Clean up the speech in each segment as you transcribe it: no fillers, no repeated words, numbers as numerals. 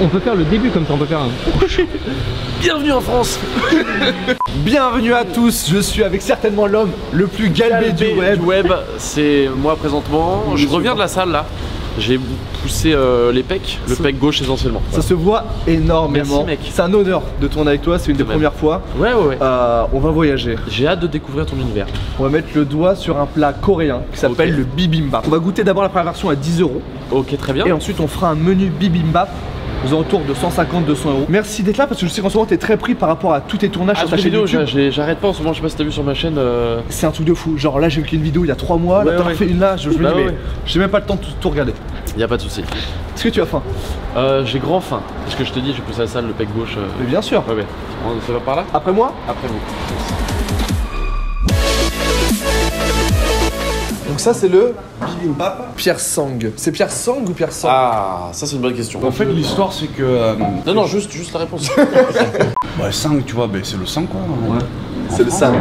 On peut faire le début comme ça, on peut faire un... Bienvenue en France. Bienvenue à tous, je suis avec certainement l'homme le plus galbé du web. C'est moi présentement. Je reviens de la salle là. J'ai poussé les pecs, le pec gauche essentiellement. Ça se voit énormément. Merci, mec. C'est un honneur de tourner avec toi, c'est une des premières fois. Ouais. On va voyager. J'ai hâte de découvrir ton univers. On va mettre le doigt sur un plat coréen qui s'appelle le bibimbap. On va goûter d'abord la première version à 10 €. Ok, très bien. Et ensuite on fera un menu bibimbap aux alentours de 150-200 €. Merci d'être là parce que je sais qu'en ce moment t'es très pris par rapport à tous tes tournages sur ta chaîne vidéo, YouTube. j'arrête pas en ce moment, je sais pas si t'as vu sur ma chaîne. C'est un truc de fou. Genre là j'ai vu une vidéo il y a 3 mois, là t'en as fait une là, je me dis mais j'ai même pas le temps de tout regarder. Y a pas de souci. Est-ce que tu as faim? J'ai grand faim. Parce que je te dis, j'ai poussé la salle, le pec gauche. Mais bien sûr. Ouais. Ça va par là? Après moi? Après vous. Donc ça c'est le bibimbap Pierre Sang. C'est Pierre Sang ou Pierre Sang? Ah, ça c'est une bonne question. En fait, l'histoire c'est que. Non, juste la réponse. Ouais, sang, tu vois, c'est le sang quoi. Ouais. C'est le sang.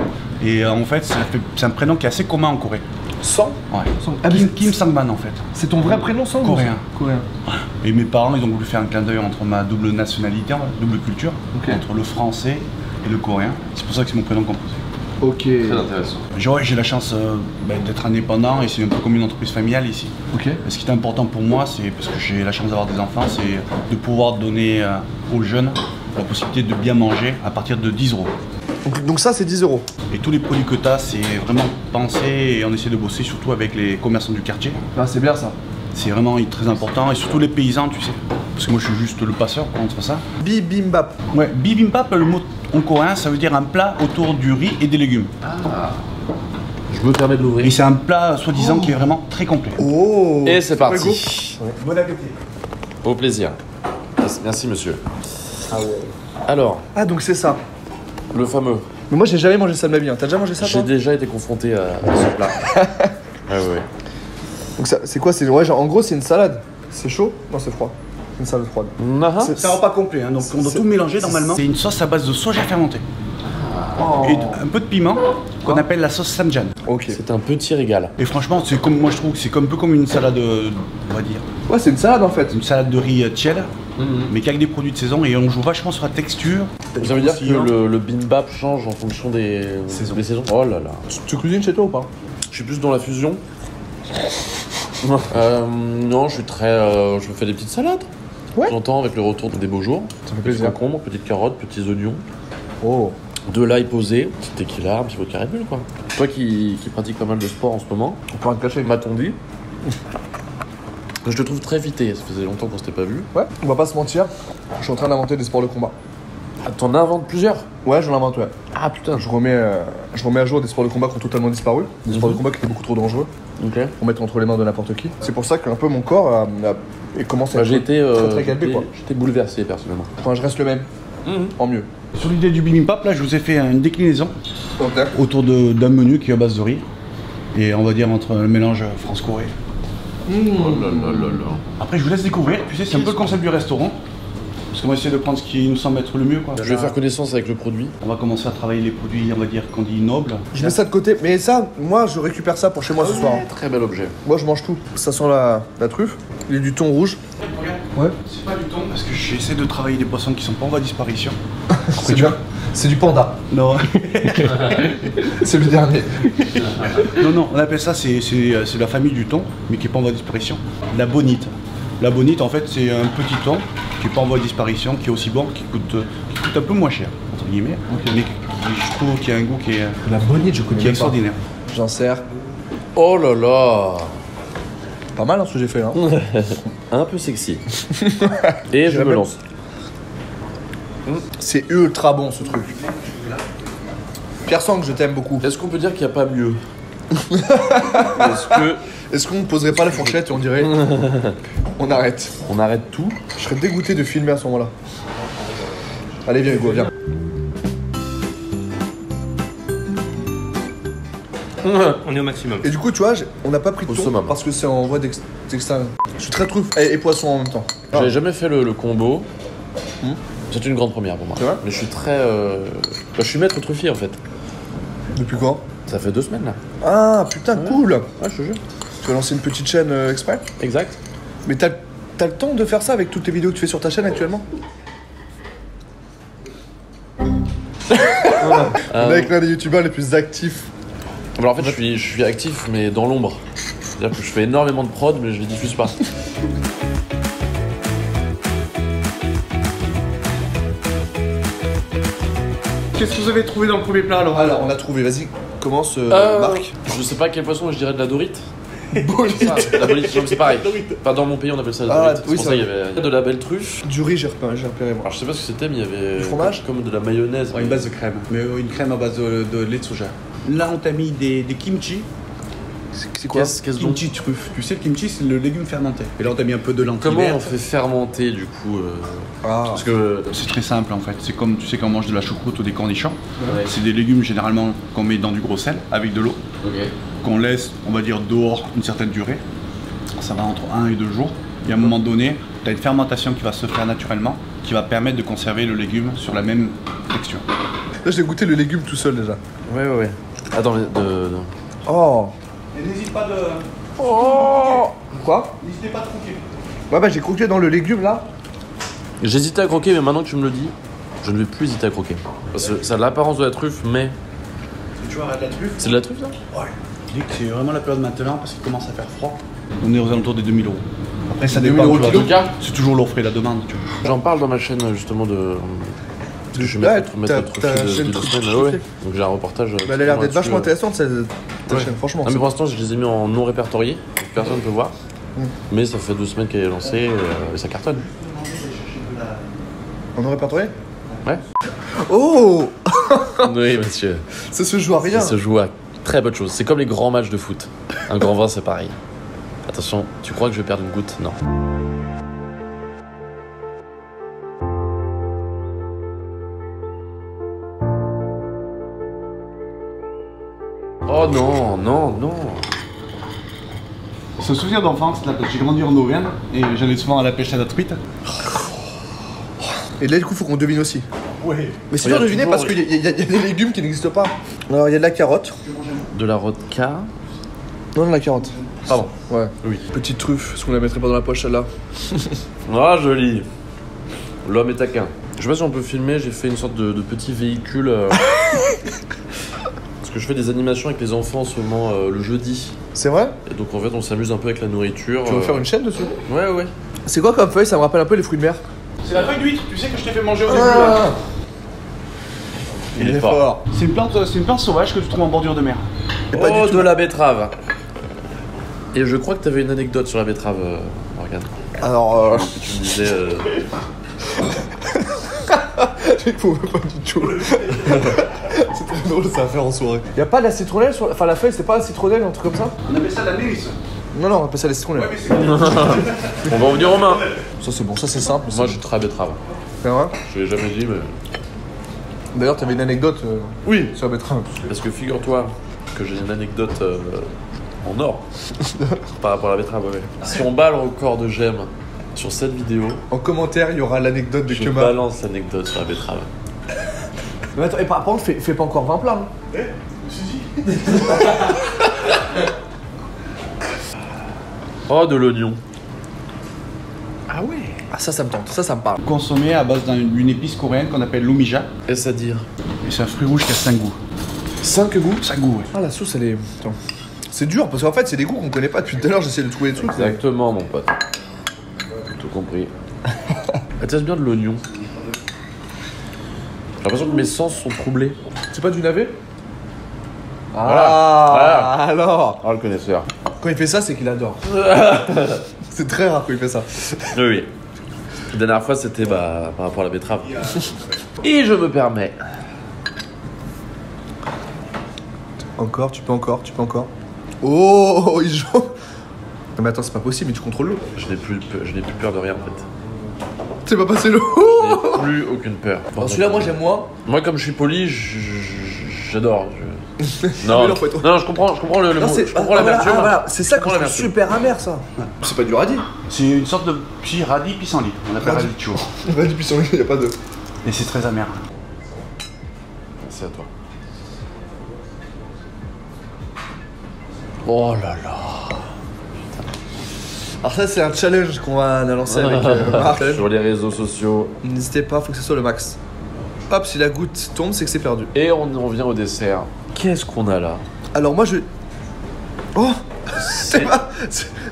Et en fait, c'est un prénom qui est assez commun en Corée. Sang? Ouais. Sang. Kim Sangman en fait. C'est ton vrai prénom Sang? Coréen. Coréen. Et mes parents, ils ont voulu faire un clin d'œil entre ma double nationalité, double culture, Ok. entre le français et le coréen. C'est pour ça que c'est mon prénom composé. Ok. Très intéressant. J'ai la chance d'être indépendant et c'est un peu comme une entreprise familiale ici. Ok. Et ce qui est important pour moi, c'est parce que j'ai la chance d'avoir des enfants, c'est de pouvoir donner aux jeunes la possibilité de bien manger à partir de 10 €. Donc ça c'est 10 €. Et tous les produits que tu as, c'est vraiment pensé et on essaie de bosser surtout avec les commerçants du quartier. Ah c'est bien ça. C'est vraiment très important et surtout les paysans, tu sais. Parce que moi je suis juste le passeur contre ça. Bibimbap. Ouais, bibimbap, le mot en coréen, ça veut dire un plat autour du riz et des légumes. Je me permets de l'ouvrir. Et c'est un plat soi-disant qui est vraiment très complet. Oh. Et c'est parti. Bon appétit. Au plaisir. Merci monsieur. Ah ouais. Alors, Ah donc c'est ça. le fameux. Mais moi j'ai jamais mangé ça de ma vie. Hein. T'as déjà mangé ça J'ai toi? déjà été confronté à ce plat. Ouais. Donc ça c'est quoi? C'est ouais genre en gros c'est une salade. C'est chaud? Non c'est froid. C'est une salade froide. C'est un repas complet, hein, donc on doit tout mélanger normalement. C'est une sauce à base de soja fermenté. Oh. Et un peu de piment qu'on appelle la sauce samjan. Ok. C'est un petit régal. Et franchement, c'est comme moi je trouve que c'est un peu comme une salade, on va dire, Ouais c'est une salade en fait. une salade de riz tiède, mais qu'avec des produits de saison et on joue vachement sur la texture. Ça veut dire que le bimbap change en fonction des saisons. Oh là là. Tu cuisines chez toi ou pas? Je suis plus dans la fusion. Non, je suis très. Je me fais des petites salades. Ouais. J'entends avec le retour des beaux jours. Ça fait Petits plaisir. concombres, petites carottes, petits oignons. Oh. De l'ail posé, petit tequila, un petit vodka Red Bull quoi. Toi qui pratiques pas mal de sport en ce moment, On peut rien te cacher. m'a-t-on dit. Je te trouve très vité, ça faisait longtemps qu'on s'était pas vu. Ouais, on va pas se mentir. Je suis en train d'inventer des sports de combat. Ah, t'en inventes plusieurs? Ouais, j'en invente, ouais. Ah putain. Je remets à jour des sports de combat qui ont totalement disparu. Des sports de combat qui étaient beaucoup trop dangereux Ok. pour mettre entre les mains de n'importe qui. C'est pour ça qu'un peu mon corps commence à Bah, être j'ai été très galbé, quoi. j'étais bouleversé personnellement. Enfin, je reste le même. En mieux. Sur l'idée du bibimbap, là je vous ai fait une déclinaison Ok. autour d'un menu qui est à base de riz. Et on va dire entre le mélange France-Corée. Oh là là là là. Après je vous laisse découvrir, tu sais c'est un peu le concept du restaurant. Parce qu'on va essayer de prendre ce qui nous semble être le mieux quoi. Je vais faire connaissance avec le produit. On va commencer à travailler les produits, on va dire qu'on dit nobles. Je mets ça de côté. Mais ça, moi, je récupère ça pour chez moi ce soir. Très bel objet. Moi, je mange tout. Ça sent la truffe. Il y a du thon rouge. Ouais. C'est pas du thon parce que j'essaie de travailler des poissons qui sont pas en voie de disparition. C'est bien. C'est du panda. Non. C'est le dernier. non, on appelle ça, c'est la famille du thon, mais qui est pas en voie de disparition. La bonite. La bonite en fait c'est un petit thon qui est pas en voie de disparition, qui est aussi bon, qui coûte un peu moins cher, entre guillemets, mais qui, je trouve qu'il a un goût qui est La bonite, je connais qui est extraordinaire. J'en sers. Oh là là. Pas mal, hein, ce que j'ai fait là. Un peu sexy. Et je me J'aime. lance. C'est ultra bon ce truc. Pierre Sang, je t'aime beaucoup. Est-ce qu'on peut dire qu'il n'y a pas mieux? Est-ce qu'on ne poserait pas la fourchette et on dirait on arrête? On arrête tout? Je serais dégoûté de filmer à ce moment-là. Allez, viens Hugo, viens. On est au maximum. Et du coup, tu vois, on n'a pas pris de Au thon summum. parce que c'est en voie d'extinction. Je suis très truffe et poisson en même temps. J'avais jamais fait le combo. C'est une grande première pour moi. C'est vrai? Mais je suis très. Je suis maître truffier en fait. Depuis quand? Ça fait 2 semaines là. Ah putain, cool. Ouais, je te jure. Tu vas lancer une petite chaîne exprès? Exact. Mais t'as T'as le temps de faire ça avec toutes les vidéos que tu fais sur ta chaîne actuellement? Mec, l'un des youtubeurs les plus actifs. Alors en fait, je suis actif, mais dans l'ombre. C'est-à-dire que je fais énormément de prod, mais je les diffuse pas. Qu'est-ce que vous avez trouvé dans le premier plat alors? Alors, on a trouvé, vas-y, commence, Marc. Je sais pas quel poisson, mais je dirais de la dorite. Bolite. La bolite, non, c'est pareil. Enfin, dans mon pays, on appelle ça la dorite. oui, C'est pour ça qu'il y avait de la belle truffe. Du riz, j'ai repéré moi. Alors, je sais pas ce que c'était, mais il y avait. Du fromage comme de la mayonnaise. Une base de crème, mais une crème à base de lait de soja. Là, on t'a mis des kimchi. C'est quoi? Qu'est-ce donc? Kimchi truffe. Tu sais, le kimchi, c'est le légume fermenté. Et là, on t'a mis un peu de lentilles Comment on vertes. fait fermenter du coup Parce que c'est très simple en fait. C'est comme tu sais quand on mange de la choucroute ou des cornichons. Ouais. C'est des légumes généralement qu'on met dans du gros sel avec de l'eau, qu'on laisse, on va dire, dehors une certaine durée. Ça va entre 1 et 2 jours. Et à un moment donné, tu as une fermentation qui va se faire naturellement, qui va permettre de conserver le légume sur la même texture. Là, j'ai goûté le légume tout seul déjà. Ouais. Attends, mais Oh. Et n'hésite pas de. Oh. Quoi? N'hésitez pas de croquer. Ouais, bah j'ai croqué dans le légume là. J'hésitais à croquer, mais maintenant que tu me le dis, je ne vais plus hésiter à croquer. Parce que ça a l'apparence de la truffe, mais. Tu vois, arrête la truffe. C'est de la truffe, ça? Ouais. Je dis que c'est vraiment la période maintenant parce qu'il commence à faire froid. On est aux alentours des 2000 euros. Après, ça dépend. 2000 € le kilo. En tout cas, c'est toujours l'offre et la demande. Tu vois. J'en parle dans ma chaîne justement de. Parce que je vais Ouais, mettre le truffe de 2 semaines. Ouais. Donc j'ai un reportage. Bah, elle a l'air d'être vachement intéressante cette ta Ouais. chaîne, franchement. Ah, mais pour l'instant, je les ai mis en non répertorié, donc personne ne peut voir. Mais ça fait 2 semaines qu'elle est lancée et ça cartonne. On aurait répertorié? Ouais. Oh. Oui, monsieur. Ça se joue à rien. Ça se joue à très peu de choses. C'est comme les grands matchs de foot. Un grand vin, c'est pareil. Attention, tu crois que je vais perdre une goutte? Non. Oh non. Ce souvenir d'enfance, là, j'ai grandi en Auvergne et j'allais souvent à la pêche à la truite. Et là, du coup, faut qu'on devine aussi. Ouais. Mais c'est dur de deviner parce qu'il y a des légumes qui n'existent pas. Alors, il y a de la carotte. De la vodka. Non, de la carotte. Pardon. Ouais. Oui. Petite truffe, est-ce qu'on la mettrait pas dans la poche celle-là? Ah, joli. L'homme est taquin. Je sais pas si on peut filmer, j'ai fait une sorte de petit véhicule. Parce que je fais des animations avec les enfants en ce moment le jeudi. C'est vrai? Et donc en fait, on s'amuse un peu avec la nourriture. Tu veux faire une chaîne dessus? Ouais. C'est quoi comme feuille? Ça me rappelle un peu les fruits de mer. C'est la feuille d'huître, tu sais que je t'ai fait manger au début Ah. là. Il est fort. C'est une plante sauvage que tu trouves en bordure de mer. Pas du Oh, tout. de la betterave. Et je crois que tu avais une anecdote sur la betterave, Morgane. Alors, Tu me disais. il faut pas du tout. C'est très drôle, ça à faire en soirée. Y'a pas de la citronnelle sur. Enfin, la feuille, c'est pas la citronnelle, un truc comme ça? On appelle ça la mélisse. Non, on appelle ça la citronnelle. Ouais, mais c'est On va en venir aux mains. Ça, c'est bon, ça, c'est simple. Moi, je suis très betterave. C'est vrai? Je l'ai jamais dit, mais. D'ailleurs, t'avais une anecdote Oui. sur la betterave. Parce que figure-toi que j'ai une anecdote en or par rapport à la betterave. Ouais. Si on bat le record de j'aime sur cette vidéo, En commentaire, il y aura l'anecdote de je Kemar. balance l'anecdote sur la betterave. Mais attends, et par contre, fais pas encore 20 plats. Hein. Oh, de l'oignon. Ah ouais. Ah, ça me tente, ça me parle. consommé à base d'une épice coréenne qu'on appelle l'umija. Est-ce à dire? Et c'est un fruit rouge qui a 5 goûts. 5 goûts. 5 goûts, ouais. Ah, la sauce, elle est. Attends. C'est dur parce qu'en fait, c'est des goûts qu'on connaît pas depuis tout à l'heure. J'essaie de trouver des trucs. Exactement, mon pote. Tout compris. Elle teste bien de l'oignon. J'ai l'impression que mes sens sont troublés. C'est pas du navet? Voilà. Alors. Ah, le connaisseur. Quand il fait ça, c'est qu'il adore. C'est très rare quand il fait ça. Oui. La dernière fois, c'était par rapport à la betterave. Et je me permets. Encore, tu peux encore. Oh, il joue. Non, mais attends, c'est pas possible, mais tu contrôles l'eau. Je n'ai plus peur de rien, en fait. C'est pas passé l'eau. Je n'ai plus aucune peur. Alors celui-là, moi, j'aime moins. Moi, comme je suis poli, j'adore. Non, non, faut être- non, je comprends le Non, mot. c'est Je comprends l'amertume. voilà. C'est ça que je comprends trouve l'amertume. super amer, ça. C'est pas du radis. C'est une sorte de petit radis pissenlit. On l'appelle radis de chou. Radis pissenlit, il y a pas de. Et c'est très amer. C'est à toi. Oh là là. Alors ça c'est un challenge qu'on va lancer avec Marc. Sur les réseaux sociaux. N'hésitez pas, faut que ce soit le max. Hop, si la goutte tombe, c'est que c'est perdu. Et on vient au dessert. Qu'est-ce qu'on a là? Alors moi je... Oh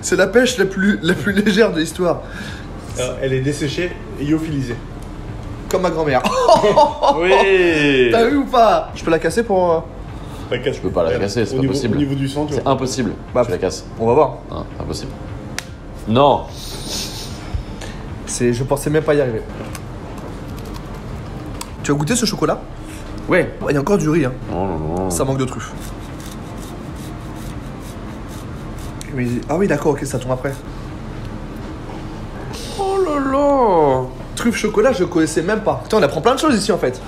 c'est la pêche la plus légère de l'histoire. Elle est desséchée et lyophilisée. Comme ma grand-mère. Oui. T'as vu ou pas? Je peux la casser pour... Je peux pas la casser, c'est pas possible. Au niveau du sang, tu C'est vois. impossible. Bah, Je la casse. On va voir. Non, impossible. Non. Je pensais même pas y arriver. Tu as goûté ce chocolat? Ouais. Il y a encore du riz, hein. Non. Ça manque de truffes. Mais... Ah oui d'accord, ok, ça tombe après. Oh là là. Truffe chocolat, je connaissais même pas. Putain, on apprend plein de choses ici en fait.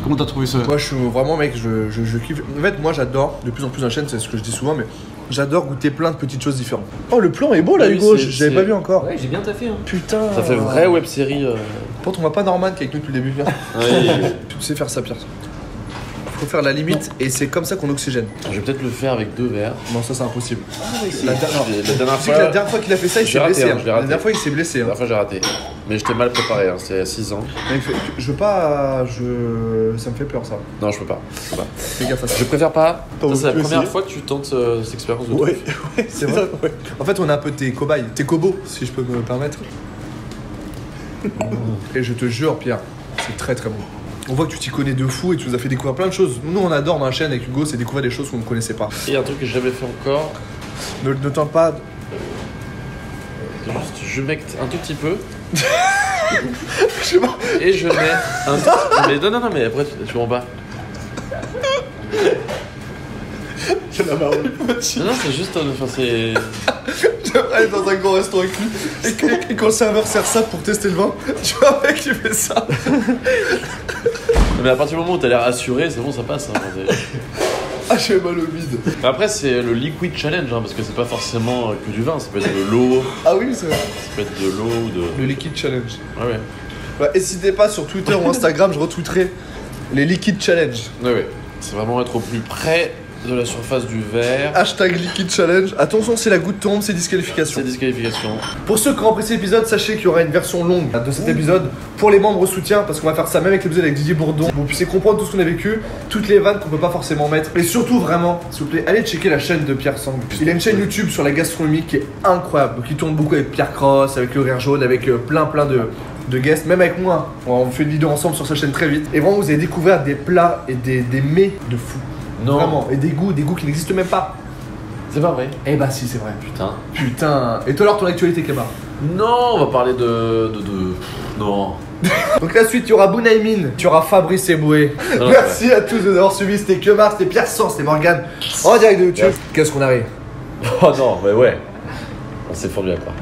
Comment t'as trouvé ça? Moi je suis vraiment mec, je kiffe. En fait, moi j'adore, de plus en plus dans la chaîne, c'est ce que je dis souvent, mais j'adore goûter plein de petites choses différentes. Oh, le plan est beau là, Oui, Hugo, c'est- j'avais c'est- pas vu encore. Ouais, j'ai bien taffé. Hein. Putain. Ça fait vraie web série. Pourtant, on voit pas Norman qui est avec nous depuis le début. Oui. Tu sais faire ça, Pierre. Faut faire la limite et c'est comme ça qu'on oxygène. Je vais peut-être le faire avec 2 verres. Non, ça c'est impossible. La La dernière dernière fois, la dernière fois qu'il a fait ça, il J'ai s'est raté, blessé. hein, hein. j'ai La raté. dernière fois, il s'est blessé. la hein. dernière fois j'ai raté. Mais j'étais mal préparé, hein. C'était il y a 6 ans. Mec, je veux pas. Ça me fait peur ça. Non, je peux pas. Fais gaffe à ça. Je préfère pas. T'as Ça, c'est la voulu première essayer fois que tu tentes cette expérience de Ouais, truffe. ouais, C'est vrai. En fait, on est un peu tes cobayes, tes cobos, si je peux me permettre. Et je te jure, Pierre, c'est très très bon. On voit que tu t'y connais de fou et tu nous as fait découvrir plein de choses. Nous, on adore dans la chaîne avec Hugo, c'est découvrir des choses qu'on ne connaissait pas. Et un truc que j'ai jamais fait encore, Ne tente pas. juste je mecte un tout petit peu Je sais pas. et je mets un tout mais non, mais après tu m'en bats. c'est la marre. Non, c'est juste. Enfin, c'est. J'aimerais aller dans un grand restaurant avec lui et quand le serveur sert ça pour tester le vin, tu vois, un mec qui fait ça. Mais à partir du moment où t'as l'air assuré, c'est bon, ça passe. Hein, Ah, j'ai mal au bide. après, c'est le liquid challenge, hein, parce que c'est pas forcément que du vin, ça peut être de l'eau, Ah oui, c'est vrai. ça peut être de l'eau ou de. Le liquid challenge. Ah ouais. Bah, n'hésitez pas sur Twitter ou Instagram, je retweeterai les liquid challenge. Ouais. C'est vraiment être au plus près de la surface du verre. Hashtag liquid challenge. Attention, si la goutte tombe, c'est disqualification. C'est disqualification. Pour ceux qui ont apprécié l'épisode, sachez qu'il y aura une version longue de cet épisode pour les membres soutiens, parce qu'on va faire ça même avec l'épisode avec Didier Bourdon. Vous puissiez comprendre tout ce qu'on a vécu, toutes les vannes qu'on peut pas forcément mettre. Et surtout, vraiment, s'il vous plaît, allez checker la chaîne de Pierre Sang. Il a une chaîne YouTube sur la gastronomie qui est incroyable. Donc il tourne beaucoup avec Pierre Cross, avec le Rire Jaune, avec plein de guests, même avec moi. On fait une vidéo ensemble sur sa chaîne très vite. Et vraiment, vous allez découvrir des plats et des mets de fou. Non. Vraiment. Et des goûts qui n'existent même pas. C'est pas vrai. Eh bah si, c'est vrai. Putain. Putain. Et toi alors, ton actualité, Keba? Non, on va parler de. Non. Donc la suite, il y aura Bounaïmin, tu auras Fabrice Eboué. Non, Merci à tous de nous avoir suivis. C'était Kemar, c'était Pierre Sang, c'était Morgane. En direct de YouTube. Qu'est-ce qu'on arrive? Oh non, mais ouais. On s'est fondu à part.